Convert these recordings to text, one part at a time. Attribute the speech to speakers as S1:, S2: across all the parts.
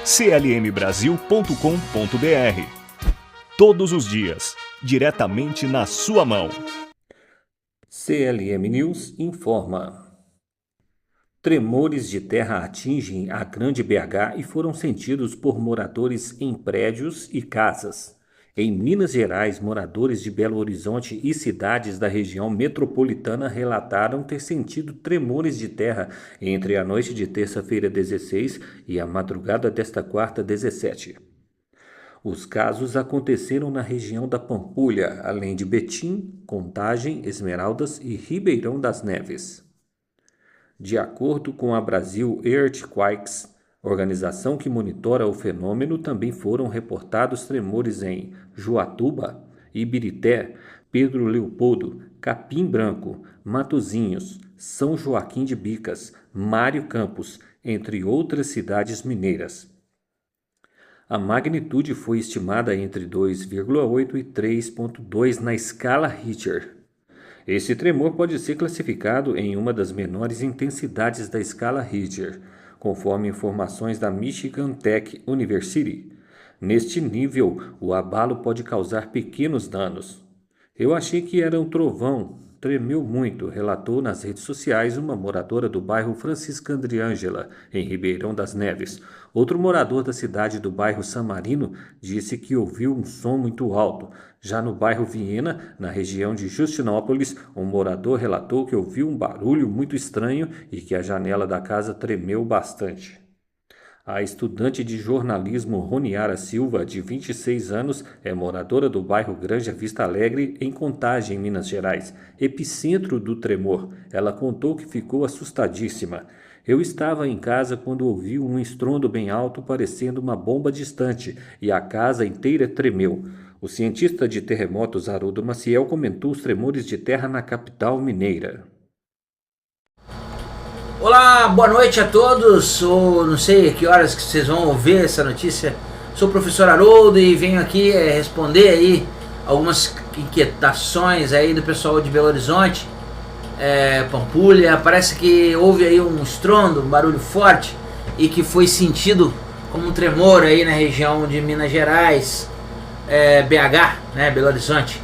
S1: clmbrasil.com.br. Todos os dias, diretamente na sua mão.
S2: CLM News informa. Tremores de terra atingem a Grande BH e foram sentidos por moradores em prédios e casas. Em Minas Gerais, moradores de Belo Horizonte e cidades da região metropolitana relataram ter sentido tremores de terra entre a noite de terça-feira 16 e a madrugada desta quarta 17. Os casos aconteceram na região da Pampulha, além de Betim, Contagem, Esmeraldas e Ribeirão das Neves. De acordo com a Brasil Earthquakes, organização que monitora o fenômeno, também foram reportados tremores em Joatuba, Ibirité, Pedro Leopoldo, Capim Branco, Matozinhos, São Joaquim de Bicas, Mário Campos, entre outras cidades mineiras. A magnitude foi estimada entre 2,8 e 3,2 na escala Richter. Esse tremor pode ser classificado em uma das menores intensidades da escala Richter, conforme informações da Michigan Tech University. Neste nível, o abalo pode causar pequenos danos. Eu achei que era um trovão, tremeu muito, relatou nas redes sociais uma moradora do bairro Francisca Andriângela, em Ribeirão das Neves. Outro morador da cidade do bairro San Marino disse que ouviu um som muito alto. Já no bairro Viena, na região de Justinópolis, um morador relatou que ouviu um barulho muito estranho e que a janela da casa tremeu bastante. A estudante de jornalismo Roniara Silva, de 26 anos, é moradora do bairro Granja Vista Alegre, em Contagem, Minas Gerais, epicentro do tremor. Ela contou que ficou assustadíssima. Eu estava em casa quando ouvi um estrondo bem alto, parecendo uma bomba distante, e a casa inteira tremeu. O cientista de terremotos Haroldo Maciel comentou os tremores de terra na capital mineira.
S3: Olá, boa noite a todos, ou não sei a que horas que vocês vão ouvir essa notícia. Sou o professor Haroldo e venho aqui responder aí algumas inquietações aí do pessoal de Belo Horizonte, Pampulha. Parece que houve aí um estrondo, um barulho forte e que foi sentido como um tremor aí na região de Minas Gerais, BH, né, Belo Horizonte.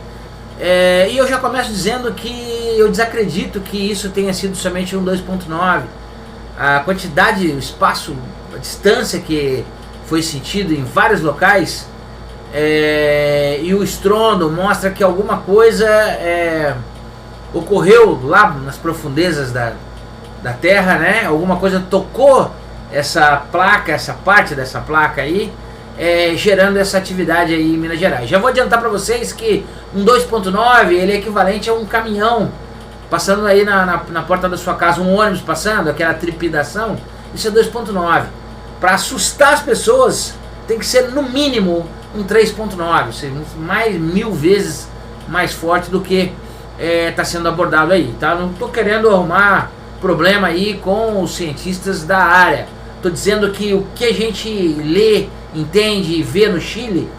S3: E eu já começo dizendo que eu desacredito que isso tenha sido somente um 2.9. A quantidade, o espaço, a distância que foi sentido em vários locais, e o estrondo mostra que alguma coisa ocorreu lá nas profundezas da terra, né? Alguma coisa tocou essa placa, essa parte dessa placa aí, gerando essa atividade aí em Minas Gerais. Já vou adiantar para vocês que um 2.9 ele é equivalente a um caminhão passando aí na porta da sua casa, um ônibus passando, aquela trepidação. Isso é 2.9. Para assustar as pessoas tem que ser no mínimo um 3.9, mais 1000 vezes mais forte do que está sendo abordado aí, tá? Não estou querendo arrumar problema aí com os cientistas da área. Estou dizendo que o que a gente lê, entende e vê no Chile,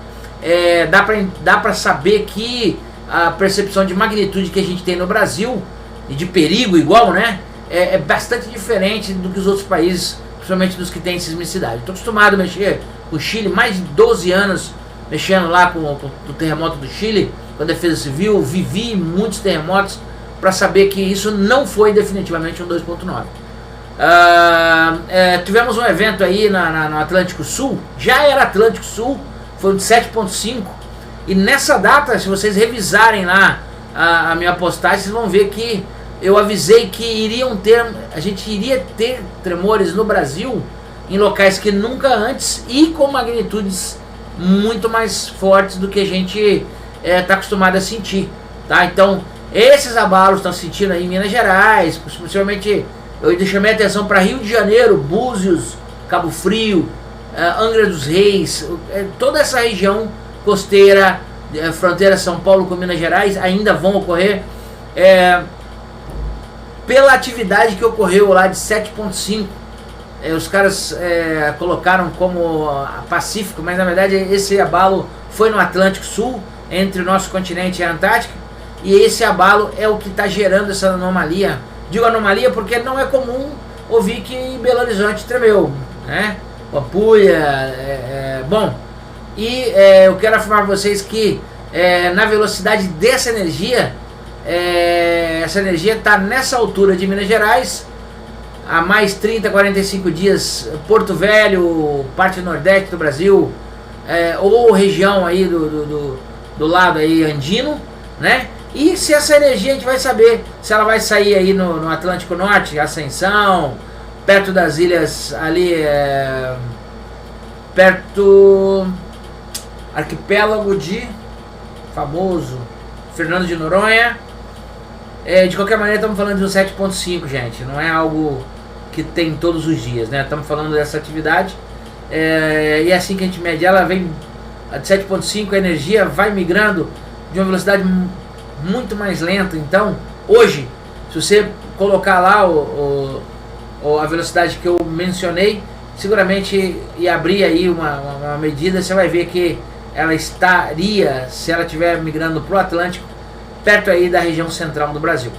S3: dá para saber que a percepção de magnitude que a gente tem no Brasil, e de perigo igual, né, é bastante diferente do que os outros países, principalmente dos que têm sismicidade. Estou acostumado a mexer com o Chile, mais de 12 anos mexendo lá com o terremoto do Chile, com a defesa civil, vivi muitos terremotos para saber que isso não foi definitivamente um 2.9. Tivemos um evento aí no Atlântico Sul, já era Atlântico Sul, foi de 7.5, e nessa data, se vocês revisarem lá a minha postagem, vocês vão ver que eu avisei que a gente iria ter tremores no Brasil em locais que nunca antes e com magnitudes muito mais fortes do que a gente está acostumado a sentir, tá? Então esses abalos estão sentindo aí em Minas Gerais, principalmente. Eu chamei a atenção para Rio de Janeiro, Búzios, Cabo Frio, Angra dos Reis, toda essa região costeira, fronteira São Paulo com Minas Gerais, ainda vão ocorrer pela atividade que ocorreu lá de 7.5. Os caras colocaram como Pacífico, mas na verdade esse abalo foi no Atlântico Sul, entre o nosso continente e a Antártica, e esse abalo é o que está gerando essa anomalia. Digo anomalia porque não é comum ouvir que Belo Horizonte tremeu, né? Pampulha, bom, e eu quero afirmar para vocês que na velocidade dessa energia, essa energia está nessa altura de Minas Gerais, há mais 30, 45 dias, Porto Velho, parte nordeste do Brasil, ou região aí do lado aí andino, né? E se essa energia a gente vai saber se ela vai sair aí no Atlântico Norte, Ascensão, perto das ilhas ali, perto arquipélago de famoso Fernando de Noronha. De qualquer maneira estamos falando de um 7.5, gente, não é algo que tem todos os dias, né? Estamos falando dessa atividade, e é assim que a gente mede ela, vem de 7.5, a energia vai migrando de uma velocidade muito mais lenta. Então hoje, se você colocar lá a velocidade que eu mencionei, seguramente, e abrir aí uma medida, você vai ver que ela estaria, se ela estiver migrando para o Atlântico, perto aí da região central do Brasil.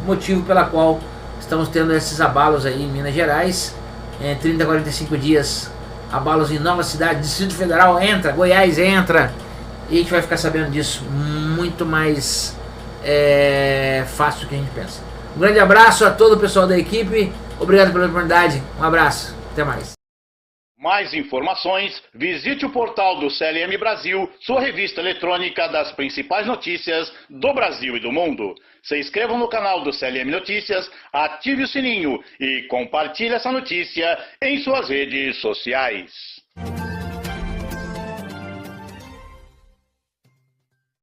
S3: Motivo pela qual estamos tendo esses abalos aí em Minas Gerais, 30 a 45 dias, abalos em Nova Cidade, Distrito Federal entra, Goiás entra, e a gente vai ficar sabendo disso muito mais fácil do que a gente pensa. Um grande abraço a todo o pessoal da equipe, obrigado pela oportunidade, um abraço, até mais.
S4: Mais informações, visite o portal do CLM Brasil, sua revista eletrônica das principais notícias do Brasil e do mundo. Se inscreva no canal do CLM Notícias, ative o sininho e compartilhe essa notícia em suas redes sociais.